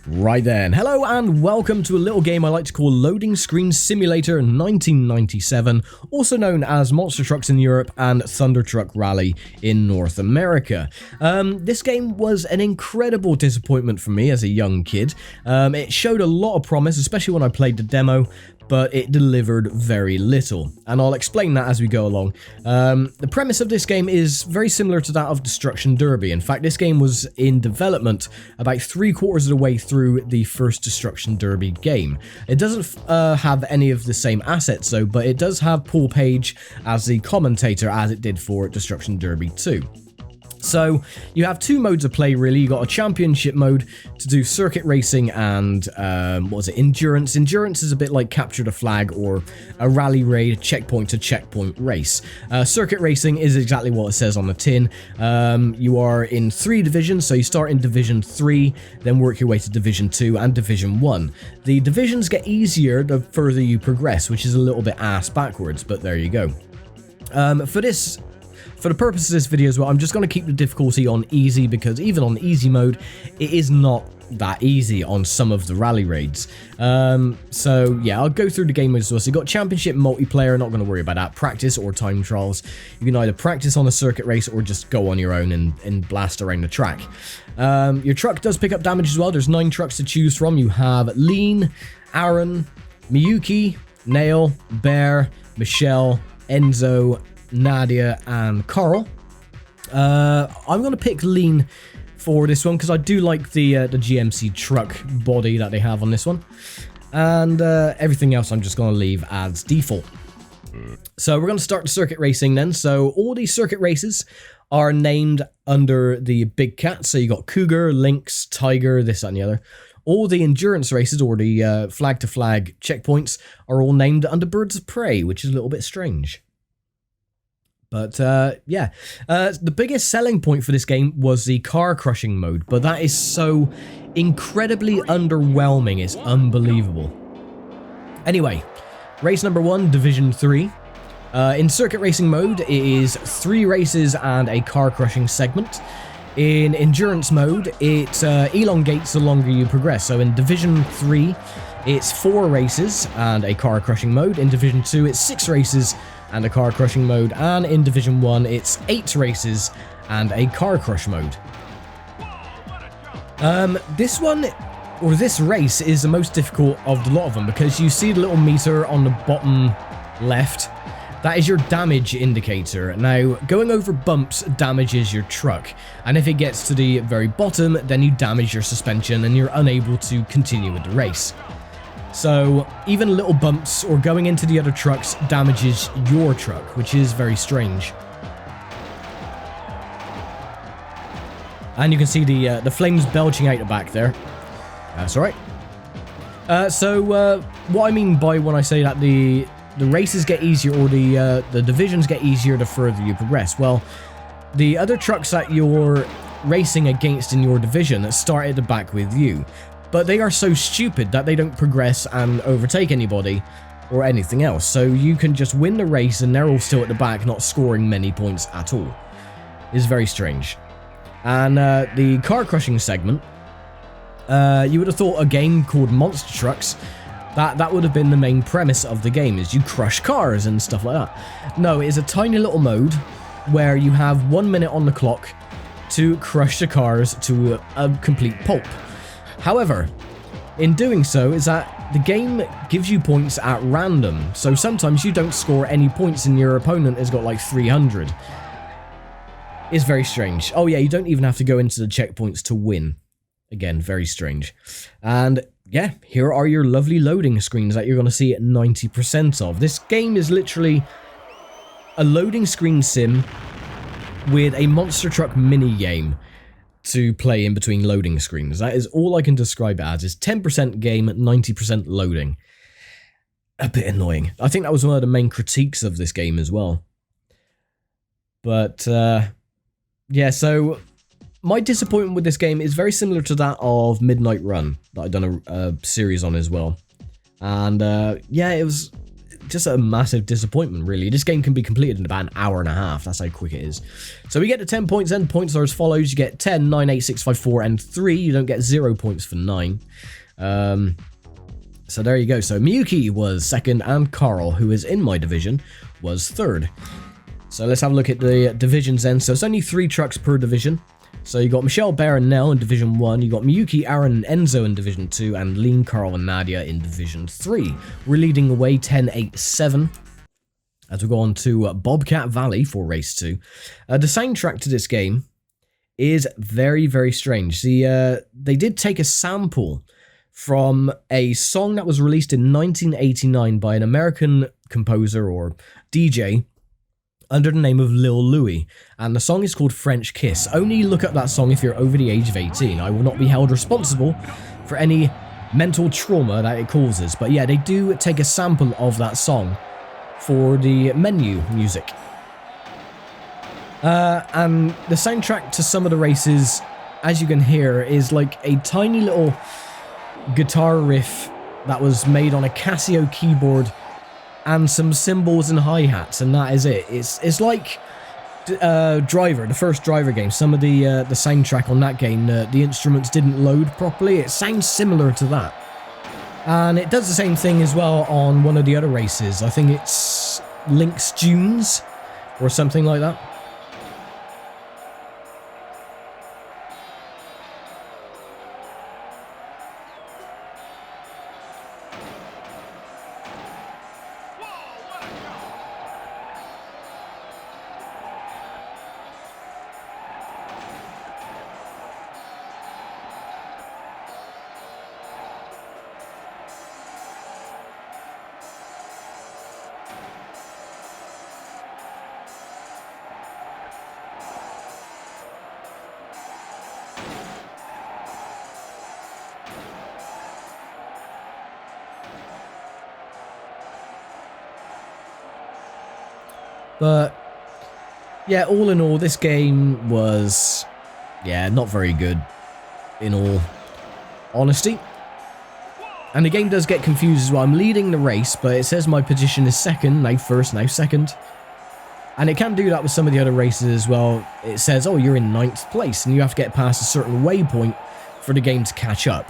Right then, hello and welcome to a little game I like to call Loading Screen Simulator 1997, also known as Monster Trucks in Europe and Thunder Truck Rally in North America. This game was an incredible disappointment for me as a young kid. It showed a lot of promise, especially when I played the demo, but it delivered very little, and I'll explain that as we go along. The premise of this game is very similar to that of Destruction Derby. In fact, this game was in development about 3/4 of the way through the first Destruction Derby game. It doesn't have any of the same assets though, but it does have Paul Page as the commentator as it did for Destruction Derby 2. So you have two modes of play really. You got a championship mode to do circuit racing and endurance. Endurance is a bit like capture the flag or a rally raid checkpoint to checkpoint race. Circuit racing is exactly what it says on the tin. You are in 3 divisions, so you start in Division 3, then work your way to Division 2 and Division 1. The divisions get easier the further you progress, which is a little bit ass backwards, but there you go. For the purpose of this video as well, I'm just going to keep the difficulty on easy, because even on easy mode, it is not that easy on some of the rally raids. So yeah, I'll go through the game as well. So you've got championship multiplayer, not going to worry about that. Practice or time trials. You can either practice on a circuit race or just go on your own and blast around the track. Your truck does pick up damage as well. There's 9 trucks to choose from. You have Lean, Aaron, Miyuki, Nail, Bear, Michelle, Enzo, Nadia and Carl. I'm going to pick Lean for this one because I do like the GMC truck body that they have on this one, and everything else I'm just going to leave as default. So we're going to start the circuit racing then. So all these circuit races are named under the big cat. So you got Cougar, Lynx, Tiger, this, that and the other. All the endurance races or the flag to flag checkpoints are all named under Birds of Prey, which is a little bit strange. But yeah, the biggest selling point for this game was the car crushing mode, but that is so incredibly underwhelming, it's unbelievable. Anyway, race number 1, Division 3. In circuit racing mode, it is 3 races and a car crushing segment. In endurance mode, it elongates the longer you progress. So in Division 3, it's 4 races and a car crushing mode. In Division 2, it's 6 races and a car crushing mode, and in Division 1 it's 8 races and a car crush mode. This race is the most difficult of the lot of them, because you see the little meter on the bottom left. That is your damage indicator. Now, going over bumps damages your truck, and if it gets to the very bottom, then you damage your suspension and you're unable to continue with the race. So even little bumps or going into the other trucks damages your truck, which is very strange. And you can see the flames belching out the back there. That's alright. What I mean by when I say that the races get easier, or the divisions get easier the further you progress, well, the other trucks that you're racing against in your division start at the back with you. But they are so stupid that they don't progress and overtake anybody or anything else. So you can just win the race and they're all still at the back, not scoring many points at all. It's very strange. And the car crushing segment, you would have thought a game called Monster Trucks, that would have been the main premise of the game, is you crush cars and stuff like that. No, it is a tiny little mode where you have 1 minute on the clock to crush the cars to a complete pulp. However, in doing so, is that the game gives you points at random, so sometimes you don't score any points and your opponent has got like 300. It's very strange. Oh yeah, you don't even have to go into the checkpoints to win. Again, very strange. And yeah, here are your lovely loading screens that you're going to see at 90% of. This game is literally a loading screen sim with a monster truck mini game to play in between loading screens. That is all I can describe it as. It's 10% game, 90% loading. A bit annoying. I think that was one of the main critiques of this game as well. But yeah, so my disappointment with this game is very similar to that of Midnight Run that I've done a series on as well. And yeah, just a massive disappointment, really. This game can be completed in about an hour and a half. That's how quick it is. So we get to 10 points, and points are as follows. You get 10, 9, 8, 6, 5, 4, and 3. You don't get 0 points for 9. So there you go. So Miyuki was second, and Carl, who is in my division, was third. So let's have a look at the divisions then. So it's only 3 trucks per division. So you got Michelle, Bear, and Nell in Division 1. You got Miyuki, Aaron, and Enzo in Division 2. And Lean, Carl, and Nadia in Division 3. We're leading away 10-8-7. As we go on to Bobcat Valley for Race 2. The soundtrack to this game is very, very strange. They did take a sample from a song that was released in 1989 by an American composer or DJ under the name of Lil Louis, and the song is called French Kiss. Only look up that song if you're over the age of 18. I will not be held responsible for any mental trauma that it causes, but yeah, they do take a sample of that song for the menu music. And the soundtrack to some of the races, as you can hear, is like a tiny little guitar riff that was made on a Casio keyboard and some cymbals and hi-hats, and that is it. It's like Driver, the first Driver game. Some of the soundtrack on that game, the instruments didn't load properly. It sounds similar to that. And it does the same thing as well on one of the other races. I think it's Link's Dunes or something like that. But yeah, all in all, this game was, yeah, not very good, in all honesty. And the game does get confused as well. I'm leading the race, but it says my position is second, now first, now second. And it can do that with some of the other races as well. It says, oh, you're in 9th place, and you have to get past a certain waypoint for the game to catch up.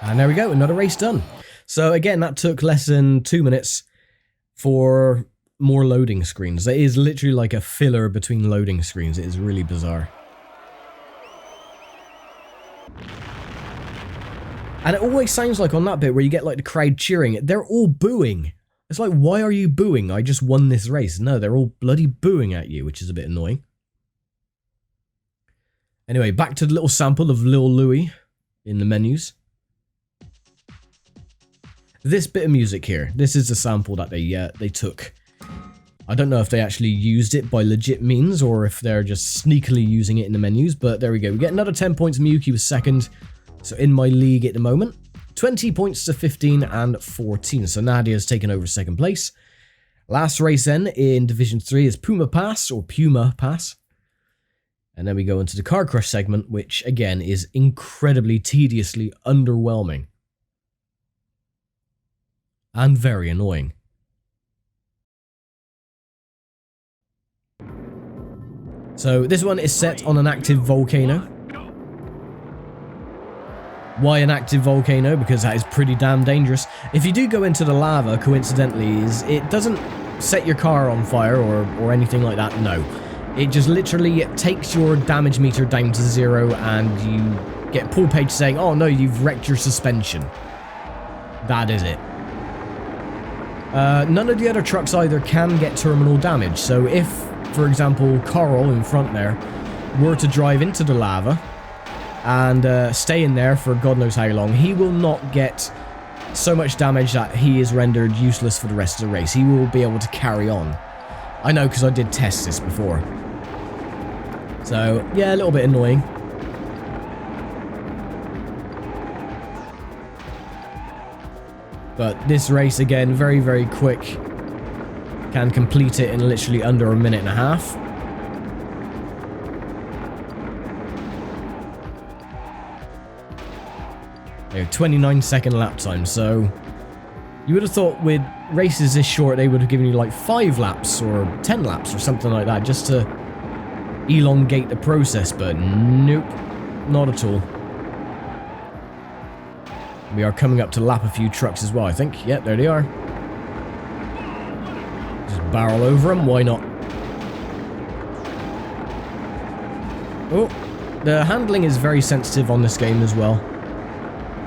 And there we go, another race done. So again, that took less than 2 minutes for more loading screens. It is literally like a filler between loading screens. It is really bizarre. And it always sounds like on that bit where you get like the crowd cheering, they're all booing. It's like, why are you booing? I just won this race. No, they're all bloody booing at you, which is a bit annoying. Anyway, back to the little sample of Lil Louis in the menus. This bit of music here, this is the sample that they took. I don't know if they actually used it by legit means or if they're just sneakily using it in the menus, but there we go. We get another 10 points. Miyuki was second, so in my league at the moment. 20 points to 15 and 14, so Nadia's taken over second place. Last race then in Division 3 is Puma Pass, or Puma Pass. And then we go into the Car Crush segment, which again is incredibly tediously underwhelming. And very annoying. So this one is set on an active volcano. Why an active volcano? Because that is pretty damn dangerous. If you do go into the lava, coincidentally, it doesn't set your car on fire or anything like that, no. It just literally takes your damage meter down to 0 and you get pull page saying, oh no, you've wrecked your suspension. That is it. None of the other trucks either can get terminal damage, so if, for example, Carl in front there were to drive into the lava and stay in there for God knows how long, he will not get so much damage that he is rendered useless for the rest of the race. He will be able to carry on. I know, because I did test this before. So, yeah, a little bit annoying. But this race, again, very, very quick. can complete it in literally under a minute and a half. There, 29-second lap time, so you would have thought with races this short they would have given you like 5 laps or 10 laps or something like that just to elongate the process, but nope, not at all. We are coming up to lap a few trucks as well, I think. Yep, there they are. Just barrel over them, why not? Oh, the handling is very sensitive on this game as well.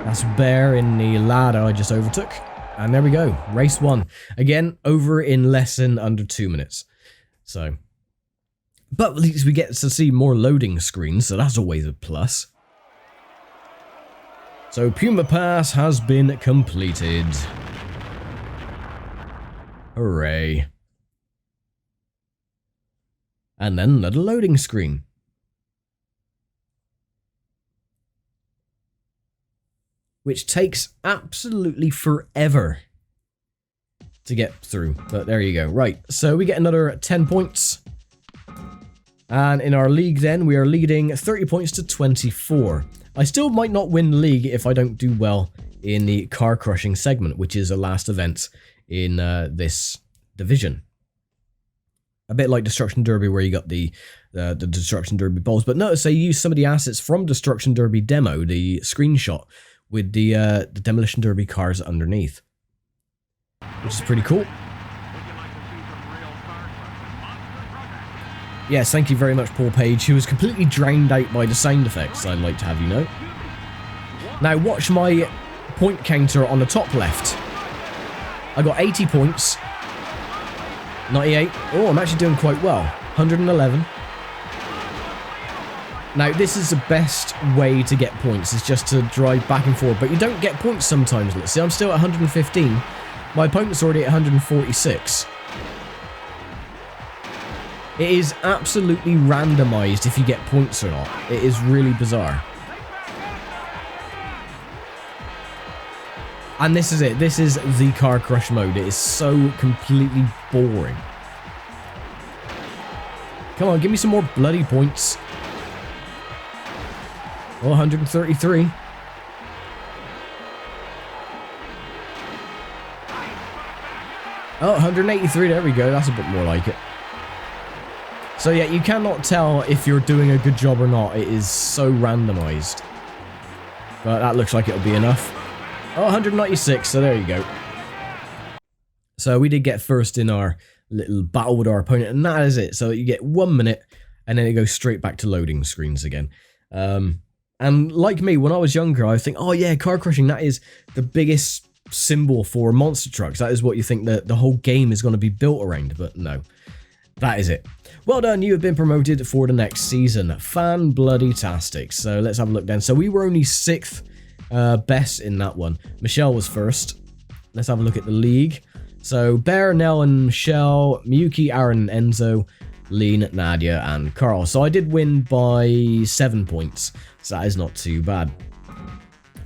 That's Bear in the ladder I just overtook. And there we go, race 1. Again, over in less than under 2 minutes. So, but at least we get to see more loading screens, so that's always a plus. So Puma Pass has been completed. Hooray. And then another loading screen. Which takes absolutely forever to get through. But there you go. Right, so we get another 10 points. And in our league then, we are leading 30 points to 24. I still might not win the league if I don't do well in the car crushing segment, which is the last event in this division. A bit like Destruction Derby, where you got the Destruction Derby balls. But notice they use some of the assets from Destruction Derby demo, the screenshot, with the Demolition Derby cars underneath, which is pretty cool. Yes, thank you very much, Paul Page, who was completely drowned out by the sound effects, I'd like to have you know. Now, watch my point counter on the top left. I got 80 points. 98. Oh, I'm actually doing quite well. 111. Now, this is the best way to get points, is just to drive back and forth, but you don't get points sometimes. Let's see, I'm still at 115. My opponent's already at 146. It is absolutely randomized if you get points or not. It is really bizarre. And this is it. This is the car crush mode. It is so completely boring. Come on, give me some more bloody points. Oh, 133. Oh, 183. There we go. That's a bit more like it. So yeah, you cannot tell if you're doing a good job or not. It is so randomized. But that looks like it'll be enough. Oh, 196. So there you go. So we did get first in our little battle with our opponent, and that is it. So you get 1 minute, and then it goes straight back to loading screens again. And like me, when I was younger, I think, oh yeah, car crushing, that is the biggest symbol for monster trucks. That is what you think that the whole game is going to be built around, but no. That is it. Well done, you have been promoted for the next season. Fan-bloody-tastic. So let's have a look then. So we were only 6th best in that one. Michelle was first. Let's have a look at the league. So Bear, Nell, and Michelle, Miyuki, Aaron, and Enzo, Lean, Nadia, and Carl. So I did win by 7 points. So that is not too bad.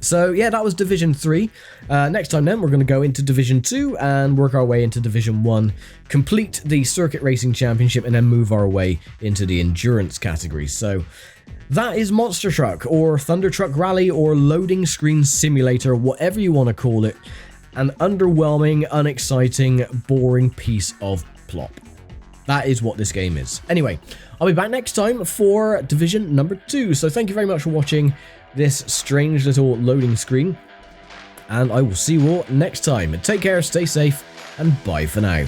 So yeah, that was Division 3. Next time then, we're going to go into Division 2 and work our way into Division 1, complete the Circuit Racing Championship, and then move our way into the Endurance category. So that is Monster Truck, or Thunder Truck Rally, or Loading Screen Simulator, whatever you want to call it. An underwhelming, unexciting, boring piece of plop. That is what this game is. Anyway, I'll be back next time for Division number 2. So thank you very much for watching this strange little loading screen. And I will see you all next time. Take care, stay safe, and bye for now.